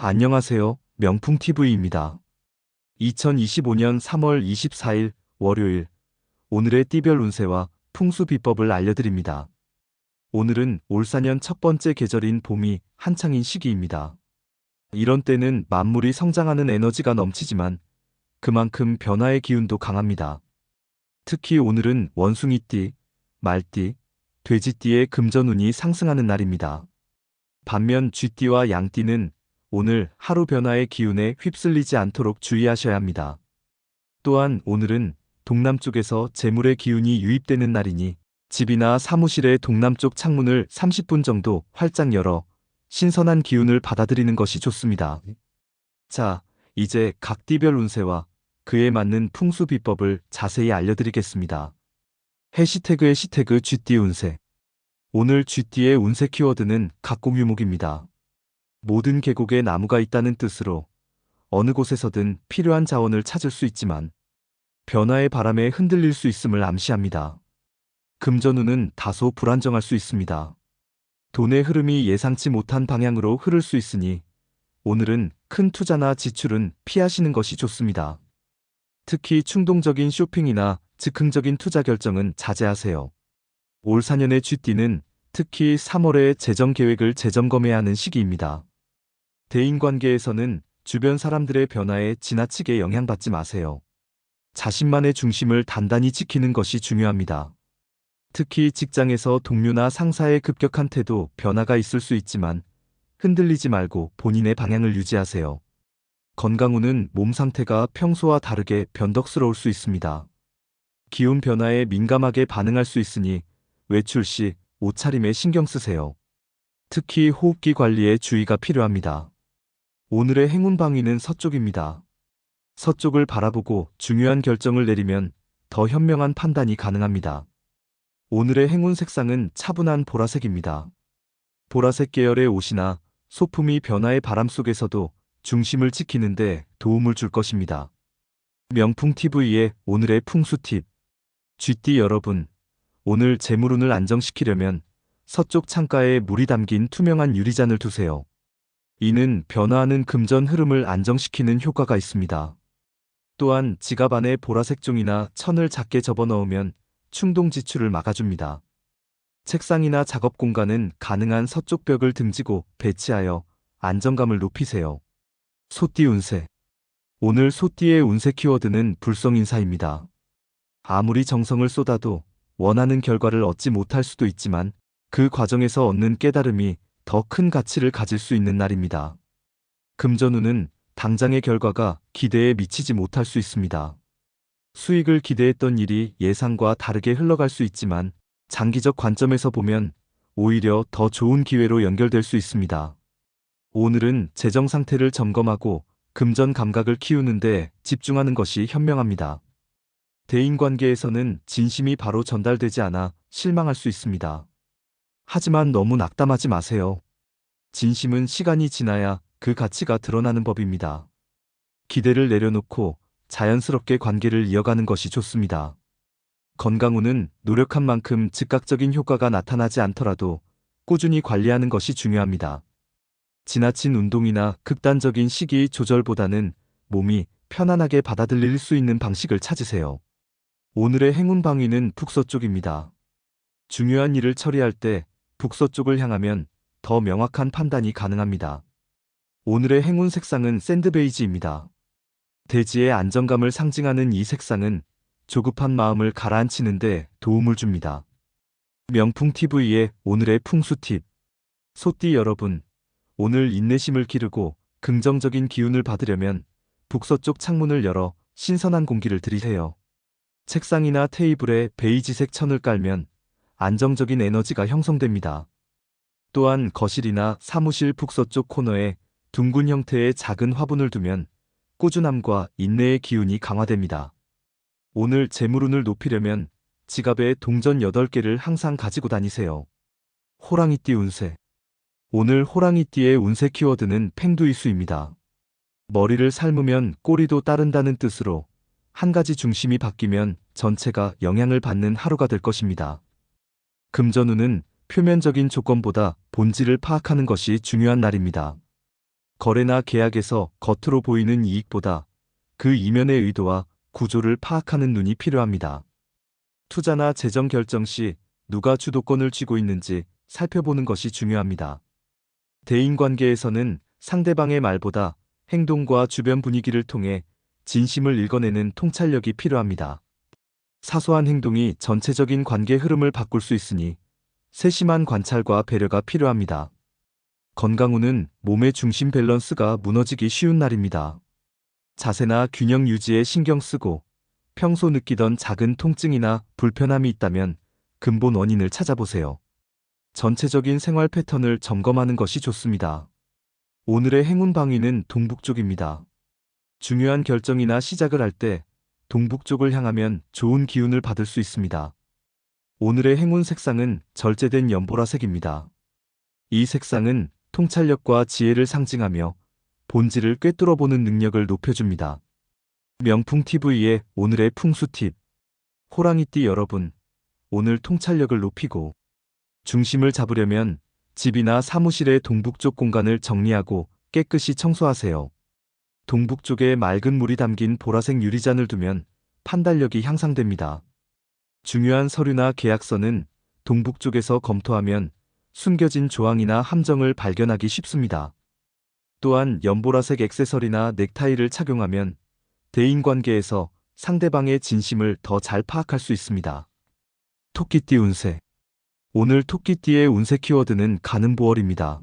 안녕하세요. 명풍TV입니다. 2025년 3월 24일 월요일, 오늘의 띠별 운세와 풍수 비법을 알려드립니다. 오늘은 올사년 첫 번째 계절인 봄이 한창인 시기입니다. 이런 때는 만물이 성장하는 에너지가 넘치지만 그만큼 변화의 기운도 강합니다. 특히 오늘은 원숭이띠, 말띠, 돼지띠의 금전운이 상승하는 날입니다. 반면 쥐띠와 양띠는 오늘 하루 변화의 기운에 휩쓸리지 않도록 주의하셔야 합니다. 또한 오늘은 동남쪽에서 재물의 기운이 유입되는 날이니 집이나 사무실의 동남쪽 창문을 30분 정도 활짝 열어 신선한 기운을 받아들이는 것이 좋습니다. 자, 이제 각 띠별 운세와 그에 맞는 풍수 비법을 자세히 알려드리겠습니다. 해시태그 쥐띠 운세. 오늘 쥐띠의 운세 키워드는 각곡유목입니다. 모든 계곡에 나무가 있다는 뜻으로 어느 곳에서든 필요한 자원을 찾을 수 있지만 변화의 바람에 흔들릴 수 있음을 암시합니다. 금전운은 다소 불안정할 수 있습니다. 돈의 흐름이 예상치 못한 방향으로 흐를 수 있으니 오늘은 큰 투자나 지출은 피하시는 것이 좋습니다. 특히 충동적인 쇼핑이나 즉흥적인 투자 결정은 자제하세요. 올 4년의 쥐띠는 특히 3월에 재정 계획을 재점검해야 하는 시기입니다. 대인관계에서는 주변 사람들의 변화에 지나치게 영향받지 마세요. 자신만의 중심을 단단히 지키는 것이 중요합니다. 특히 직장에서 동료나 상사의 급격한 태도 변화가 있을 수 있지만 흔들리지 말고 본인의 방향을 유지하세요. 건강운은 몸 상태가 평소와 다르게 변덕스러울 수 있습니다. 기온 변화에 민감하게 반응할 수 있으니 외출 시 옷차림에 신경 쓰세요. 특히 호흡기 관리에 주의가 필요합니다. 오늘의 행운 방위는 서쪽입니다. 서쪽을 바라보고 중요한 결정을 내리면 더 현명한 판단이 가능합니다. 오늘의 행운 색상은 차분한 보라색입니다. 보라색 계열의 옷이나 소품이 변화의 바람 속에서도 중심을 지키는데 도움을 줄 것입니다. 명풍TV의 오늘의 풍수 팁. 쥐띠 여러분, 오늘 재물운을 안정시키려면 서쪽 창가에 물이 담긴 투명한 유리잔을 두세요. 이는 변화하는 금전 흐름을 안정시키는 효과가 있습니다. 또한 지갑 안에 보라색 종이나 천을 작게 접어 넣으면 충동 지출을 막아줍니다. 책상이나 작업 공간은 가능한 서쪽 벽을 등지고 배치하여 안정감을 높이세요. 소띠 운세. 오늘 소띠의 운세 키워드는 불성인사입니다. 아무리 정성을 쏟아도 원하는 결과를 얻지 못할 수도 있지만 그 과정에서 얻는 깨달음이 더 큰 가치를 가질 수 있는 날입니다. 금전운은 당장의 결과가 기대에 미치지 못할 수 있습니다. 수익을 기대했던 일이 예상과 다르게 흘러갈 수 있지만 장기적 관점에서 보면 오히려 더 좋은 기회로 연결될 수 있습니다. 오늘은 재정 상태를 점검하고 금전 감각을 키우는데 집중하는 것이 현명합니다. 대인관계에서는 진심이 바로 전달되지 않아 실망할 수 있습니다. 하지만 너무 낙담하지 마세요. 진심은 시간이 지나야 그 가치가 드러나는 법입니다. 기대를 내려놓고 자연스럽게 관계를 이어가는 것이 좋습니다. 건강운은 노력한 만큼 즉각적인 효과가 나타나지 않더라도 꾸준히 관리하는 것이 중요합니다. 지나친 운동이나 극단적인 식이 조절보다는 몸이 편안하게 받아들일 수 있는 방식을 찾으세요. 오늘의 행운 방위는 북서쪽입니다. 중요한 일을 처리할 때 북서쪽을 향하면 더 명확한 판단이 가능합니다. 오늘의 행운 색상은 샌드베이지입니다. 대지의 안정감을 상징하는 이 색상은 조급한 마음을 가라앉히는데 도움을 줍니다. 명풍TV의 오늘의 풍수 팁. 소띠 여러분, 오늘 인내심을 기르고 긍정적인 기운을 받으려면 북서쪽 창문을 열어 신선한 공기를 들이세요. 책상이나 테이블에 베이지색 천을 깔면 안정적인 에너지가 형성됩니다. 또한 거실이나 사무실 북서쪽 코너에 둥근 형태의 작은 화분을 두면 꾸준함과 인내의 기운이 강화됩니다. 오늘 재물운을 높이려면 지갑에 동전 8개를 항상 가지고 다니세요. 호랑이띠 운세. 오늘 호랑이띠의 운세 키워드는 팽두이수입니다. 머리를 삶으면 꼬리도 따른다는 뜻으로 한 가지 중심이 바뀌면 전체가 영향을 받는 하루가 될 것입니다. 금전운은 표면적인 조건보다 본질을 파악하는 것이 중요한 날입니다. 거래나 계약에서 겉으로 보이는 이익보다 그 이면의 의도와 구조를 파악하는 눈이 필요합니다. 투자나 재정 결정 시 누가 주도권을 쥐고 있는지 살펴보는 것이 중요합니다. 대인관계에서는 상대방의 말보다 행동과 주변 분위기를 통해 진심을 읽어내는 통찰력이 필요합니다. 사소한 행동이 전체적인 관계 흐름을 바꿀 수 있으니 세심한 관찰과 배려가 필요합니다. 건강 후는 몸의 중심 밸런스가 무너지기 쉬운 날입니다. 자세나 균형 유지에 신경 쓰고 평소 느끼던 작은 통증이나 불편함이 있다면 근본 원인을 찾아보세요. 전체적인 생활 패턴을 점검하는 것이 좋습니다. 오늘의 행운 방위는 동북쪽입니다. 중요한 결정이나 시작을 할 때 동북쪽을 향하면 좋은 기운을 받을 수 있습니다. 오늘의 행운 색상은 절제된 연보라색입니다. 이 색상은 통찰력과 지혜를 상징하며 본질을 꿰뚫어보는 능력을 높여줍니다. 명풍TV의 오늘의 풍수 팁. 호랑이띠 여러분, 오늘 통찰력을 높이고 중심을 잡으려면 집이나 사무실의 동북쪽 공간을 정리하고 깨끗이 청소하세요. 동북쪽에 맑은 물이 담긴 보라색 유리잔을 두면 판단력이 향상됩니다. 중요한 서류나 계약서는 동북쪽에서 검토하면 숨겨진 조항이나 함정을 발견하기 쉽습니다. 또한 연보라색 액세서리나 넥타이를 착용하면 대인관계에서 상대방의 진심을 더 잘 파악할 수 있습니다. 토끼띠 운세. 오늘 토끼띠의 운세 키워드는 가는보월입니다.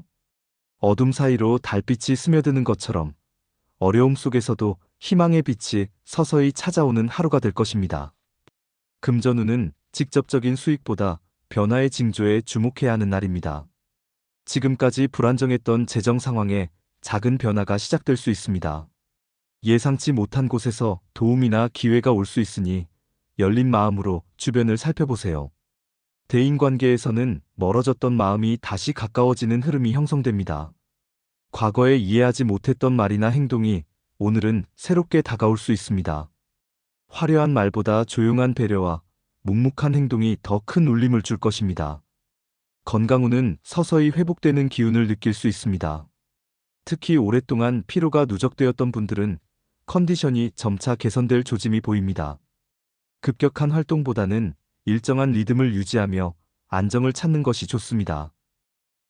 어둠 사이로 달빛이 스며드는 것처럼 어려움 속에서도 희망의 빛이 서서히 찾아오는 하루가 될 것입니다. 금전운은 직접적인 수익보다 변화의 징조에 주목해야 하는 날입니다. 지금까지 불안정했던 재정 상황에 작은 변화가 시작될 수 있습니다. 예상치 못한 곳에서 도움이나 기회가 올 수 있으니 열린 마음으로 주변을 살펴보세요. 대인관계에서는 멀어졌던 마음이 다시 가까워지는 흐름이 형성됩니다. 과거에 이해하지 못했던 말이나 행동이 오늘은 새롭게 다가올 수 있습니다. 화려한 말보다 조용한 배려와 묵묵한 행동이 더 큰 울림을 줄 것입니다. 건강운은 서서히 회복되는 기운을 느낄 수 있습니다. 특히 오랫동안 피로가 누적되었던 분들은 컨디션이 점차 개선될 조짐이 보입니다. 급격한 활동보다는 일정한 리듬을 유지하며 안정을 찾는 것이 좋습니다.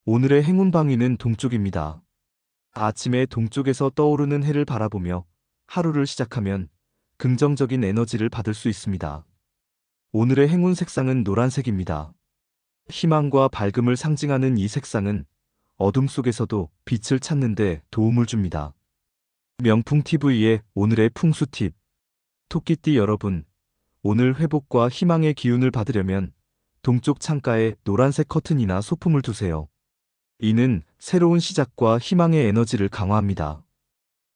오늘의 행운 방위는 동쪽입니다. 아침에 동쪽에서 떠오르는 해를 바라보며 하루를 시작하면 긍정적인 에너지를 받을 수 있습니다. 오늘의 행운 색상은 노란색입니다. 희망과 밝음을 상징하는 이 색상은 어둠 속에서도 빛을 찾는 데 도움을 줍니다. 명풍TV의 오늘의 풍수 팁. 토끼띠 여러분, 오늘 회복과 희망의 기운을 받으려면 동쪽 창가에 노란색 커튼이나 소품을 두세요. 이는 새로운 시작과 희망의 에너지를 강화합니다.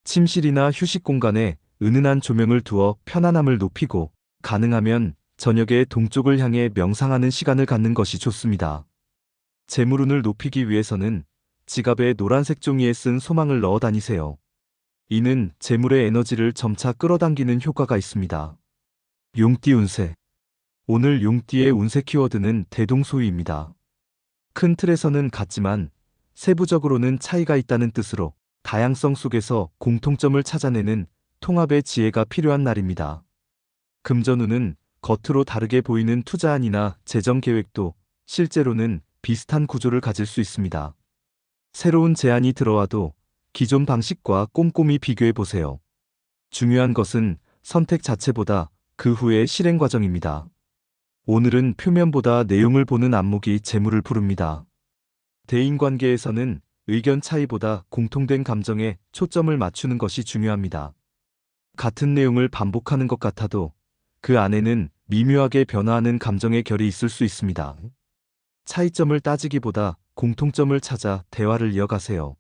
침실이나 휴식 공간에 은은한 조명을 두어 편안함을 높이고 가능하면 저녁에 동쪽을 향해 명상하는 시간을 갖는 것이 좋습니다. 재물운을 높이기 위해서는 지갑에 노란색 종이에 쓴 소망을 넣어 다니세요. 이는 재물의 에너지를 점차 끌어당기는 효과가 있습니다. 용띠 운세. 오늘 용띠의 운세 키워드는 대동소이입니다. 큰 틀에서는 같지만 세부적으로는 차이가 있다는 뜻으로 다양성 속에서 공통점을 찾아내는 통합의 지혜가 필요한 날입니다. 금전운은 겉으로 다르게 보이는 투자안이나 재정 계획도 실제로는 비슷한 구조를 가질 수 있습니다. 새로운 제안이 들어와도 기존 방식과 꼼꼼히 비교해 보세요. 중요한 것은 선택 자체보다 그 후의 실행 과정입니다. 오늘은 표면보다 내용을 보는 안목이 재물을 부릅니다. 대인관계에서는 의견 차이보다 공통된 감정에 초점을 맞추는 것이 중요합니다. 같은 내용을 반복하는 것 같아도 그 안에는 미묘하게 변화하는 감정의 결이 있을 수 있습니다. 차이점을 따지기보다 공통점을 찾아 대화를 이어가세요.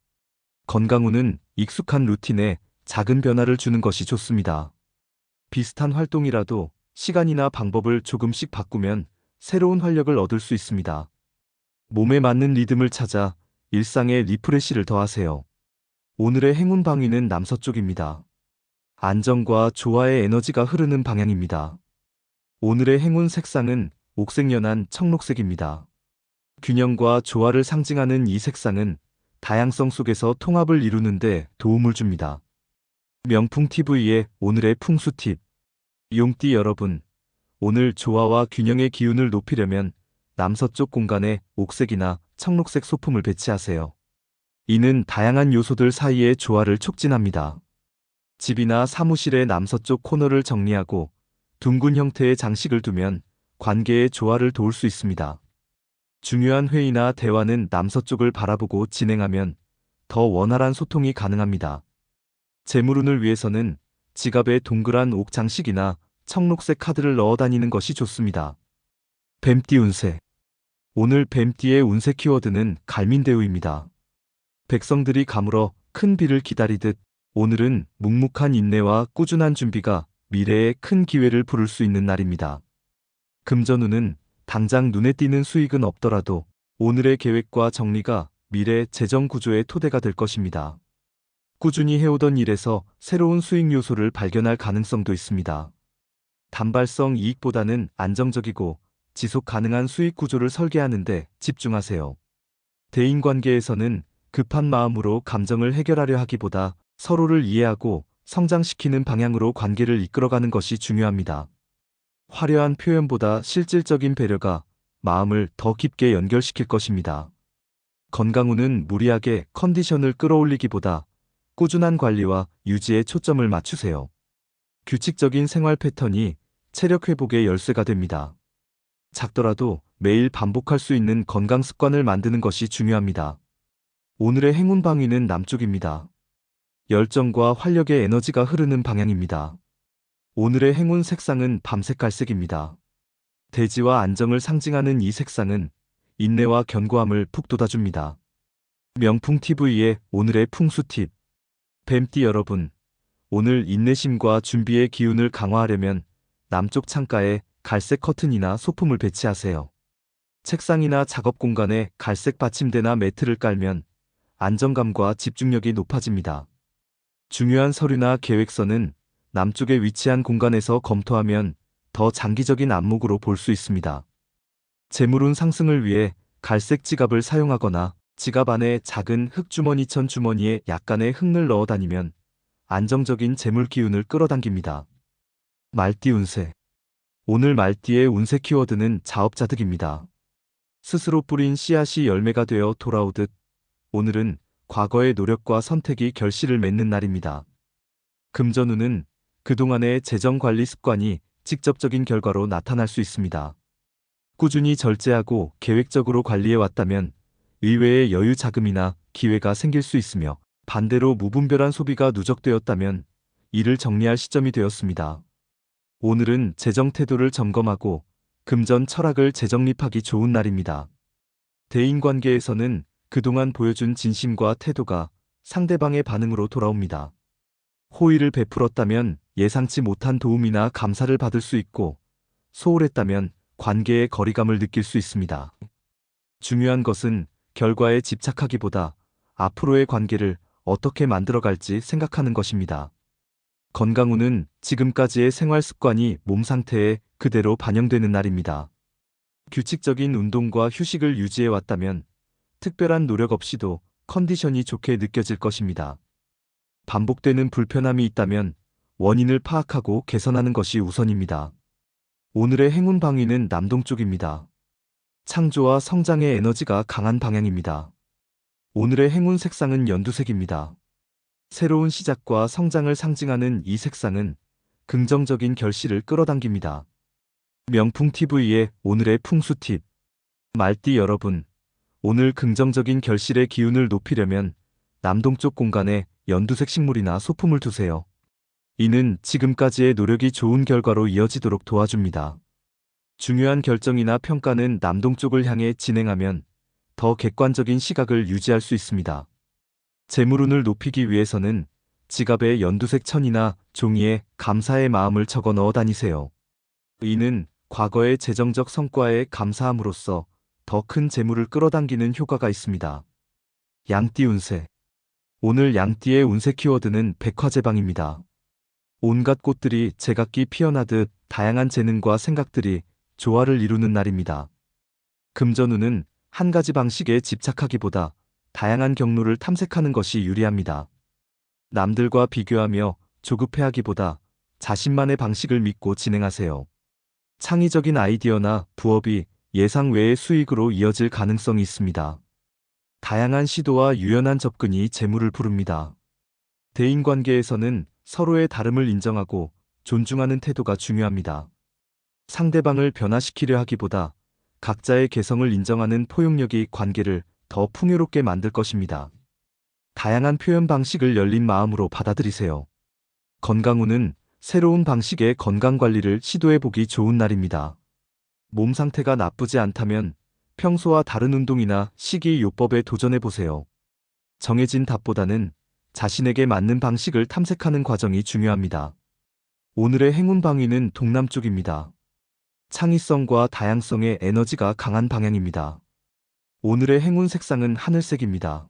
건강운은 익숙한 루틴에 작은 변화를 주는 것이 좋습니다. 비슷한 활동이라도 시간이나 방법을 조금씩 바꾸면 새로운 활력을 얻을 수 있습니다. 몸에 맞는 리듬을 찾아 일상에 리프레시를 더하세요. 오늘의 행운 방위는 남서쪽입니다. 안정과 조화의 에너지가 흐르는 방향입니다. 오늘의 행운 색상은 옥색연한 청록색입니다. 균형과 조화를 상징하는 이 색상은 다양성 속에서 통합을 이루는 데 도움을 줍니다. 명풍TV의 오늘의 풍수 팁. 용띠 여러분, 오늘 조화와 균형의 기운을 높이려면 남서쪽 공간에 옥색이나 청록색 소품을 배치하세요. 이는 다양한 요소들 사이의 조화를 촉진합니다. 집이나 사무실의 남서쪽 코너를 정리하고 둥근 형태의 장식을 두면 관계의 조화를 도울 수 있습니다. 중요한 회의나 대화는 남서쪽을 바라보고 진행하면 더 원활한 소통이 가능합니다. 재물운을 위해서는 지갑에 동그란 옥 장식이나 청록색 카드를 넣어 다니는 것이 좋습니다. 뱀띠 운세. 오늘 뱀띠의 운세 키워드는 갈민대우입니다. 백성들이 가물어 큰 비를 기다리듯 오늘은 묵묵한 인내와 꾸준한 준비가 미래에 큰 기회를 부를 수 있는 날입니다. 금전운은 당장 눈에 띄는 수익은 없더라도 오늘의 계획과 정리가 미래 재정 구조의 토대가 될 것입니다. 꾸준히 해오던 일에서 새로운 수익 요소를 발견할 가능성도 있습니다. 단발성 이익보다는 안정적이고 지속 가능한 수익 구조를 설계하는 데 집중하세요. 대인관계에서는 급한 마음으로 감정을 해결하려 하기보다 서로를 이해하고 성장시키는 방향으로 관계를 이끌어가는 것이 중요합니다. 화려한 표현보다 실질적인 배려가 마음을 더 깊게 연결시킬 것입니다. 건강운은 무리하게 컨디션을 끌어올리기보다 꾸준한 관리와 유지에 초점을 맞추세요. 규칙적인 생활 패턴이 체력 회복의 열쇠가 됩니다. 작더라도 매일 반복할 수 있는 건강 습관을 만드는 것이 중요합니다. 오늘의 행운 방위는 남쪽입니다. 열정과 활력의 에너지가 흐르는 방향입니다. 오늘의 행운 색상은 밤색 갈색입니다. 대지와 안정을 상징하는 이 색상은 인내와 견고함을 푹 돋아줍니다. 명풍TV의 오늘의 풍수 팁. 뱀띠 여러분, 오늘 인내심과 준비의 기운을 강화하려면 남쪽 창가에 갈색 커튼이나 소품을 배치하세요. 책상이나 작업 공간에 갈색 받침대나 매트를 깔면 안정감과 집중력이 높아집니다. 중요한 서류나 계획서는 남쪽에 위치한 공간에서 검토하면 더 장기적인 안목으로 볼 수 있습니다. 재물운 상승을 위해 갈색 지갑을 사용하거나 지갑 안에 작은 흙주머니천 주머니에 약간의 흙을 넣어 다니면 안정적인 재물 기운을 끌어당깁니다. 말띠 운세. 오늘 말띠의 운세 키워드는 자업자득입니다. 스스로 뿌린 씨앗이 열매가 되어 돌아오듯 오늘은 과거의 노력과 선택이 결실을 맺는 날입니다. 금전운은 그동안의 재정관리 습관이 직접적인 결과로 나타날 수 있습니다. 꾸준히 절제하고 계획적으로 관리해왔다면 의외의 여유 자금이나 기회가 생길 수 있으며 반대로 무분별한 소비가 누적되었다면 이를 정리할 시점이 되었습니다. 오늘은 재정 태도를 점검하고 금전 철학을 재정립하기 좋은 날입니다. 대인관계에서는 그동안 보여준 진심과 태도가 상대방의 반응으로 돌아옵니다. 호의를 베풀었다면 예상치 못한 도움이나 감사를 받을 수 있고 소홀했다면 관계의 거리감을 느낄 수 있습니다. 중요한 것은 결과에 집착하기보다 앞으로의 관계를 어떻게 만들어갈지 생각하는 것입니다. 건강운은 지금까지의 생활 습관이 몸 상태에 그대로 반영되는 날입니다. 규칙적인 운동과 휴식을 유지해왔다면 특별한 노력 없이도 컨디션이 좋게 느껴질 것입니다. 반복되는 불편함이 있다면 원인을 파악하고 개선하는 것이 우선입니다. 오늘의 행운 방위는 남동쪽입니다. 창조와 성장의 에너지가 강한 방향입니다. 오늘의 행운 색상은 연두색입니다. 새로운 시작과 성장을 상징하는 이 색상은 긍정적인 결실을 끌어당깁니다. 명풍TV의 오늘의 풍수 팁. 말띠 여러분, 오늘 긍정적인 결실의 기운을 높이려면 남동쪽 공간에 연두색 식물이나 소품을 두세요. 이는 지금까지의 노력이 좋은 결과로 이어지도록 도와줍니다. 중요한 결정이나 평가는 남동쪽을 향해 진행하면 더 객관적인 시각을 유지할 수 있습니다. 재물운을 높이기 위해서는 지갑에 연두색 천이나 종이에 감사의 마음을 적어 넣어 다니세요. 이는 과거의 재정적 성과에 감사함으로써 더 큰 재물을 끌어당기는 효과가 있습니다. 양띠 운세. 오늘 양띠의 운세 키워드는 백화제방입니다. 온갖 꽃들이 제각기 피어나듯 다양한 재능과 생각들이 조화를 이루는 날입니다. 금전운은 한 가지 방식에 집착하기보다 다양한 경로를 탐색하는 것이 유리합니다. 남들과 비교하며 조급해하기보다 자신만의 방식을 믿고 진행하세요. 창의적인 아이디어나 부업이 예상 외의 수익으로 이어질 가능성이 있습니다. 다양한 시도와 유연한 접근이 재물을 부릅니다. 대인관계에서는 서로의 다름을 인정하고 존중하는 태도가 중요합니다. 상대방을 변화시키려 하기보다 각자의 개성을 인정하는 포용력이 관계를 더 풍요롭게 만들 것입니다. 다양한 표현 방식을 열린 마음으로 받아들이세요. 건강운은 새로운 방식의 건강관리를 시도해보기 좋은 날입니다. 몸 상태가 나쁘지 않다면 평소와 다른 운동이나 식이요법에 도전해보세요. 정해진 답보다는 자신에게 맞는 방식을 탐색하는 과정이 중요합니다. 오늘의 행운 방위는 동남쪽입니다. 창의성과 다양성의 에너지가 강한 방향입니다. 오늘의 행운 색상은 하늘색입니다.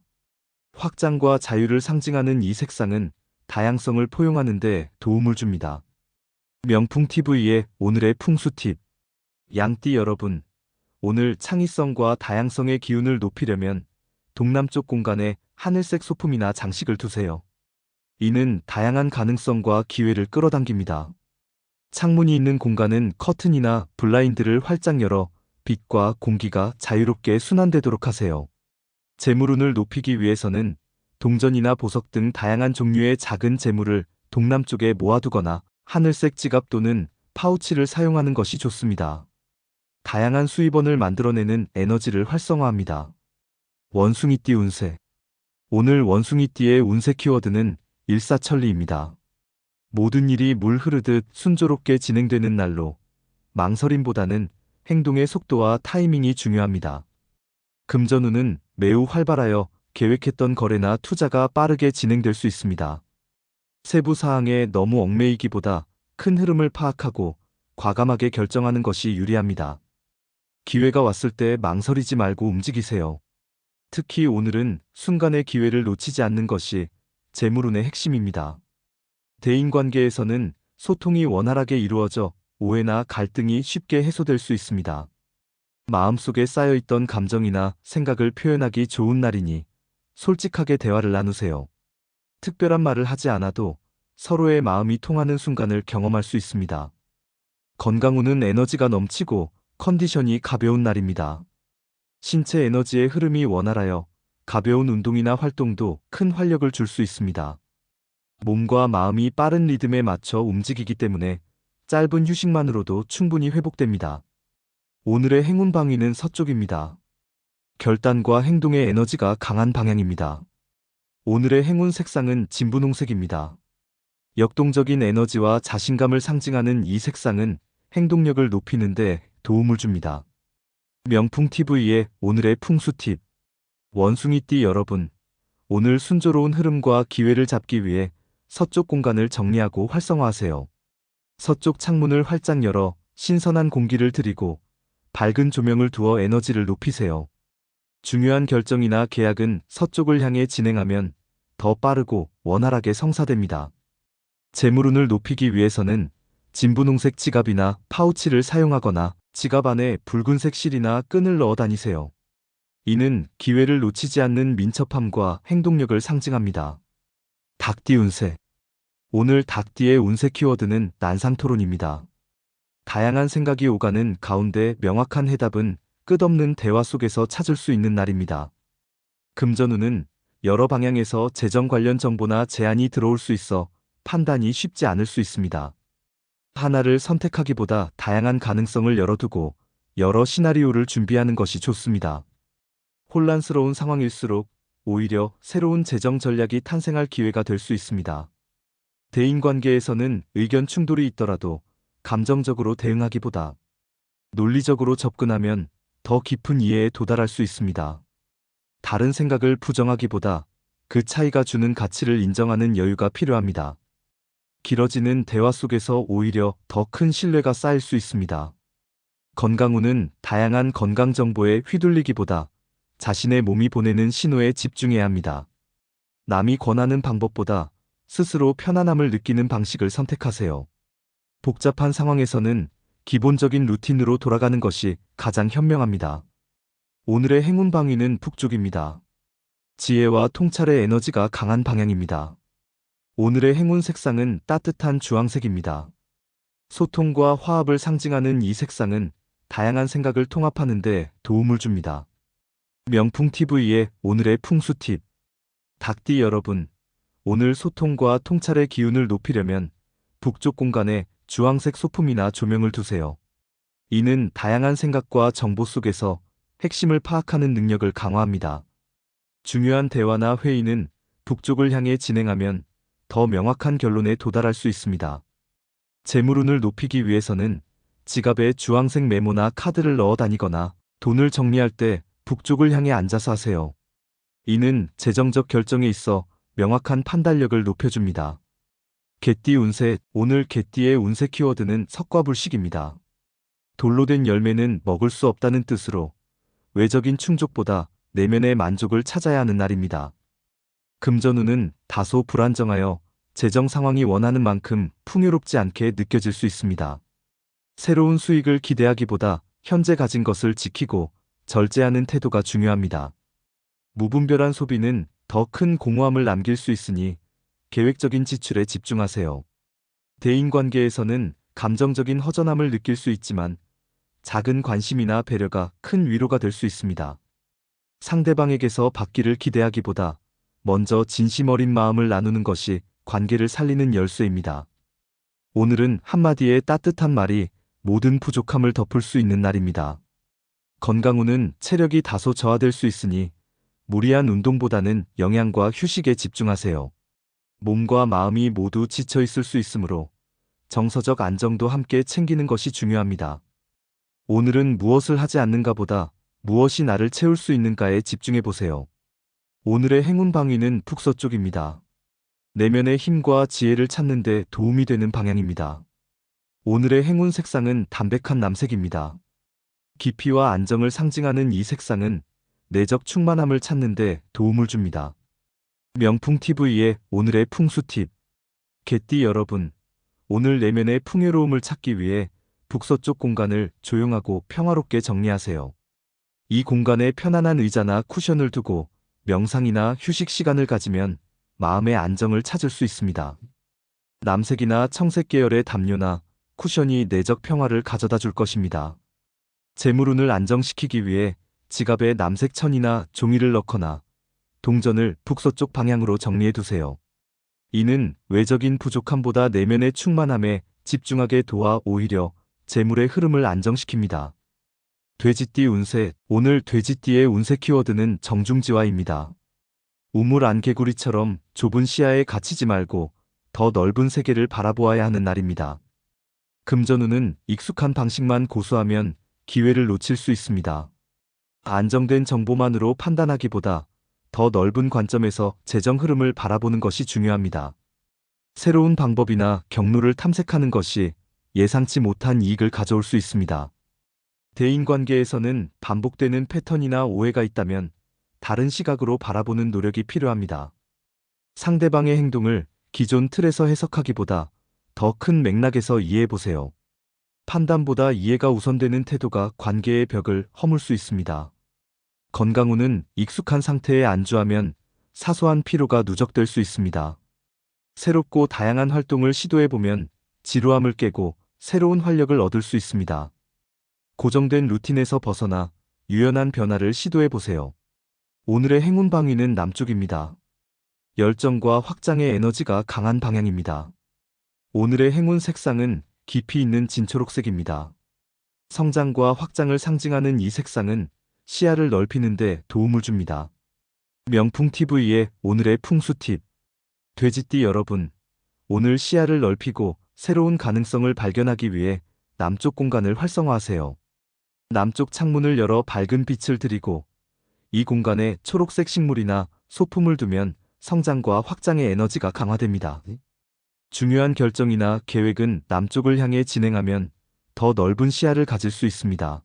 확장과 자유를 상징하는 이 색상은 다양성을 포용하는 데 도움을 줍니다. 명풍TV의 오늘의 풍수 팁. 양띠 여러분, 오늘 창의성과 다양성의 기운을 높이려면 동남쪽 공간에 하늘색 소품이나 장식을 두세요. 이는 다양한 가능성과 기회를 끌어당깁니다. 창문이 있는 공간은 커튼이나 블라인드를 활짝 열어 빛과 공기가 자유롭게 순환되도록 하세요. 재물운을 높이기 위해서는 동전이나 보석 등 다양한 종류의 작은 재물을 동남쪽에 모아두거나 하늘색 지갑 또는 파우치를 사용하는 것이 좋습니다. 다양한 수입원을 만들어내는 에너지를 활성화합니다. 원숭이띠 운세. 오늘 원숭이띠의 운세 키워드는 일사천리입니다. 모든 일이 물 흐르듯 순조롭게 진행되는 날로 망설임보다는 행동의 속도와 타이밍이 중요합니다. 금전운은 매우 활발하여 계획했던 거래나 투자가 빠르게 진행될 수 있습니다. 세부 사항에 너무 얽매이기보다 큰 흐름을 파악하고 과감하게 결정하는 것이 유리합니다. 기회가 왔을 때 망설이지 말고 움직이세요. 특히 오늘은 순간의 기회를 놓치지 않는 것이 재물운의 핵심입니다. 대인관계에서는 소통이 원활하게 이루어져 오해나 갈등이 쉽게 해소될 수 있습니다. 마음속에 쌓여있던 감정이나 생각을 표현하기 좋은 날이니 솔직하게 대화를 나누세요. 특별한 말을 하지 않아도 서로의 마음이 통하는 순간을 경험할 수 있습니다. 건강운은 에너지가 넘치고 컨디션이 가벼운 날입니다. 신체 에너지의 흐름이 원활하여 가벼운 운동이나 활동도 큰 활력을 줄 수 있습니다. 몸과 마음이 빠른 리듬에 맞춰 움직이기 때문에 짧은 휴식만으로도 충분히 회복됩니다. 오늘의 행운 방위는 서쪽입니다. 결단과 행동의 에너지가 강한 방향입니다. 오늘의 행운 색상은 진분홍색입니다. 역동적인 에너지와 자신감을 상징하는 이 색상은 행동력을 높이는 데 도움을 줍니다. 명풍TV의 오늘의 풍수 팁. 원숭이띠 여러분, 오늘 순조로운 흐름과 기회를 잡기 위해 서쪽 공간을 정리하고 활성화하세요. 서쪽 창문을 활짝 열어 신선한 공기를 들이고 밝은 조명을 두어 에너지를 높이세요. 중요한 결정이나 계약은 서쪽을 향해 진행하면 더 빠르고 원활하게 성사됩니다. 재물운을 높이기 위해서는 진분홍색 지갑이나 파우치를 사용하거나 지갑 안에 붉은색 실이나 끈을 넣어 다니세요. 이는 기회를 놓치지 않는 민첩함과 행동력을 상징합니다. 닭띠 운세. 오늘 닭띠의 운세 키워드는 난상토론입니다. 다양한 생각이 오가는 가운데 명확한 해답은 끝없는 대화 속에서 찾을 수 있는 날입니다. 금전운은 여러 방향에서 재정 관련 정보나 제안이 들어올 수 있어 판단이 쉽지 않을 수 있습니다. 하나를 선택하기보다 다양한 가능성을 열어두고 여러 시나리오를 준비하는 것이 좋습니다. 혼란스러운 상황일수록 오히려 새로운 재정 전략이 탄생할 기회가 될 수 있습니다. 대인관계에서는 의견 충돌이 있더라도 감정적으로 대응하기보다 논리적으로 접근하면 더 깊은 이해에 도달할 수 있습니다. 다른 생각을 부정하기보다 그 차이가 주는 가치를 인정하는 여유가 필요합니다. 길어지는 대화 속에서 오히려 더 큰 신뢰가 쌓일 수 있습니다. 건강운은 다양한 건강 정보에 휘둘리기보다 자신의 몸이 보내는 신호에 집중해야 합니다. 남이 권하는 방법보다 스스로 편안함을 느끼는 방식을 선택하세요. 복잡한 상황에서는 기본적인 루틴으로 돌아가는 것이 가장 현명합니다. 오늘의 행운 방위는 북쪽입니다. 지혜와 통찰의 에너지가 강한 방향입니다. 오늘의 행운 색상은 따뜻한 주황색입니다. 소통과 화합을 상징하는 이 색상은 다양한 생각을 통합하는 데 도움을 줍니다. 명풍TV의 오늘의 풍수 팁. 닭띠 여러분, 오늘 소통과 통찰의 기운을 높이려면 북쪽 공간에 주황색 소품이나 조명을 두세요. 이는 다양한 생각과 정보 속에서 핵심을 파악하는 능력을 강화합니다. 중요한 대화나 회의는 북쪽을 향해 진행하면 더 명확한 결론에 도달할 수 있습니다. 재물운을 높이기 위해서는 지갑에 주황색 메모나 카드를 넣어 다니거나 돈을 정리할 때 북쪽을 향해 앉아서 하세요. 이는 재정적 결정에 있어 명확한 판단력을 높여줍니다. 개띠 운세. 오늘 개띠의 운세 키워드는 석과불식입니다. 돌로 된 열매는 먹을 수 없다는 뜻으로 외적인 충족보다 내면의 만족을 찾아야 하는 날입니다. 금전운은 다소 불안정하여 재정 상황이 원하는 만큼 풍요롭지 않게 느껴질 수 있습니다. 새로운 수익을 기대하기보다 현재 가진 것을 지키고 절제하는 태도가 중요합니다. 무분별한 소비는 더 큰 공허함을 남길 수 있으니 계획적인 지출에 집중하세요. 대인관계에서는 감정적인 허전함을 느낄 수 있지만 작은 관심이나 배려가 큰 위로가 될 수 있습니다. 상대방에게서 받기를 기대하기보다 먼저 진심 어린 마음을 나누는 것이 관계를 살리는 열쇠입니다. 오늘은 한마디의 따뜻한 말이 모든 부족함을 덮을 수 있는 날입니다. 건강운은 체력이 다소 저하될 수 있으니 무리한 운동보다는 영양과 휴식에 집중하세요. 몸과 마음이 모두 지쳐 있을 수 있으므로 정서적 안정도 함께 챙기는 것이 중요합니다. 오늘은 무엇을 하지 않는가 보다 무엇이 나를 채울 수 있는가에 집중해 보세요. 오늘의 행운 방위는 북서쪽입니다. 내면의 힘과 지혜를 찾는 데 도움이 되는 방향입니다. 오늘의 행운 색상은 담백한 남색입니다. 깊이와 안정을 상징하는 이 색상은 내적 충만함을 찾는 데 도움을 줍니다. 명풍TV의 오늘의 풍수 팁. 개띠 여러분, 오늘 내면의 풍요로움을 찾기 위해 북서쪽 공간을 조용하고 평화롭게 정리하세요. 이 공간에 편안한 의자나 쿠션을 두고 명상이나 휴식 시간을 가지면 마음의 안정을 찾을 수 있습니다. 남색이나 청색 계열의 담요나 쿠션이 내적 평화를 가져다 줄 것입니다. 재물운을 안정시키기 위해 지갑에 남색 천이나 종이를 넣거나 동전을 북서쪽 방향으로 정리해 두세요. 이는 외적인 부족함보다 내면의 충만함에 집중하게 도와 오히려 재물의 흐름을 안정시킵니다. 돼지띠 운세. 오늘 돼지띠의 운세 키워드는 정중지화입니다. 우물 안 개구리처럼 좁은 시야에 갇히지 말고 더 넓은 세계를 바라보아야 하는 날입니다. 금전운은 익숙한 방식만 고수하면 기회를 놓칠 수 있습니다. 안정된 정보만으로 판단하기보다 더 넓은 관점에서 재정 흐름을 바라보는 것이 중요합니다. 새로운 방법이나 경로를 탐색하는 것이 예상치 못한 이익을 가져올 수 있습니다. 대인관계에서는 반복되는 패턴이나 오해가 있다면 다른 시각으로 바라보는 노력이 필요합니다. 상대방의 행동을 기존 틀에서 해석하기보다 더 큰 맥락에서 이해해보세요. 판단보다 이해가 우선되는 태도가 관계의 벽을 허물 수 있습니다. 건강운은 익숙한 상태에 안주하면 사소한 피로가 누적될 수 있습니다. 새롭고 다양한 활동을 시도해보면 지루함을 깨고 새로운 활력을 얻을 수 있습니다. 고정된 루틴에서 벗어나 유연한 변화를 시도해보세요. 오늘의 행운 방위는 남쪽입니다. 열정과 확장의 에너지가 강한 방향입니다. 오늘의 행운 색상은 깊이 있는 진초록색입니다. 성장과 확장을 상징하는 이 색상은 시야를 넓히는 데 도움을 줍니다. 명풍TV의 오늘의 풍수 팁. 돼지띠 여러분, 오늘 시야를 넓히고 새로운 가능성을 발견하기 위해 남쪽 공간을 활성화하세요. 남쪽 창문을 열어 밝은 빛을 들이고 이 공간에 초록색 식물이나 소품을 두면 성장과 확장의 에너지가 강화됩니다. 중요한 결정이나 계획은 남쪽을 향해 진행하면 더 넓은 시야를 가질 수 있습니다.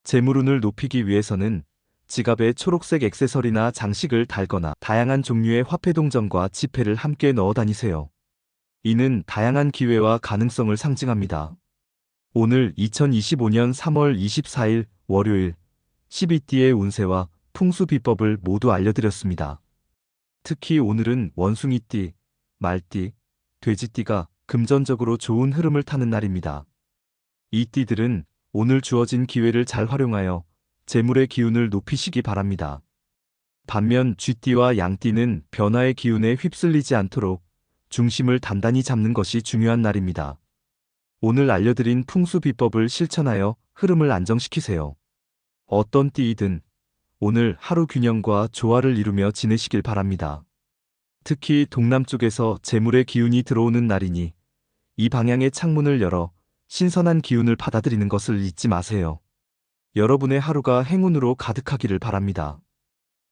재물운을 높이기 위해서는 지갑에 초록색 액세서리나 장식을 달거나 다양한 종류의 화폐 동전과 지폐를 함께 넣어 다니세요. 이는 다양한 기회와 가능성을 상징합니다. 오늘 2025년 3월 24일 월요일 12띠의 운세와 풍수 비법을 모두 알려드렸습니다. 특히 오늘은 원숭이띠, 말띠, 돼지띠가 금전적으로 좋은 흐름을 타는 날입니다. 이 띠들은 오늘 주어진 기회를 잘 활용하여 재물의 기운을 높이시기 바랍니다. 반면 쥐띠와 양띠는 변화의 기운에 휩쓸리지 않도록 중심을 단단히 잡는 것이 중요한 날입니다. 오늘 알려드린 풍수 비법을 실천하여 흐름을 안정시키세요. 어떤 띠이든 오늘 하루 균형과 조화를 이루며 지내시길 바랍니다. 특히 동남쪽에서 재물의 기운이 들어오는 날이니 이 방향의 창문을 열어 신선한 기운을 받아들이는 것을 잊지 마세요. 여러분의 하루가 행운으로 가득하기를 바랍니다.